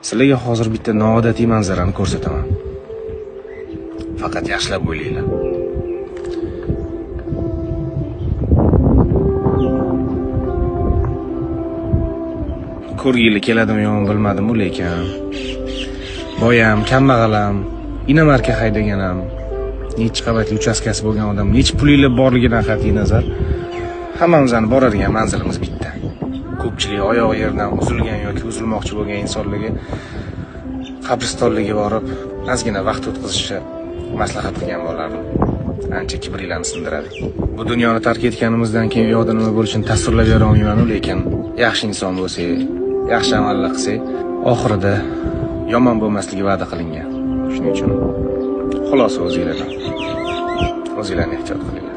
Sizlarga hozir bitta noodatiy manzarani ko'rsataman. Faqat yaxshilab o'ylanglar. Ko'rgili keladimi yo'qmi bilmadim-ku, lekin boyam, kambag'alam, inomarka haydaganam, necha qavatli uchastkasi bo'lgan odam, necha pulinglar borligidan qat'iy nazar, hammamizning boradigan manzilimiz bitta. Ko'pchilik oyog'i yerdan uzilgan yoki uzilmoqchi bo'lgan insonlarga qabristonlarga borib, ozgina vaqt o'tkazishni maslahat qilgan bo'lardim. Ancha kibringlarni sindiradi. Bu dunyoni tark etganimizdan keyin u yoqda nima bo'lishini tasvirlab bera olmayman-ku, lekin yaxshi inson bo'lsak, yaxshi amallar qilsak, oxirida yomon bo'lmasligi va'da qilingan. Shuning uchun xulosa o'zinglardan. O'zinglarni ehtiyot qilinglar.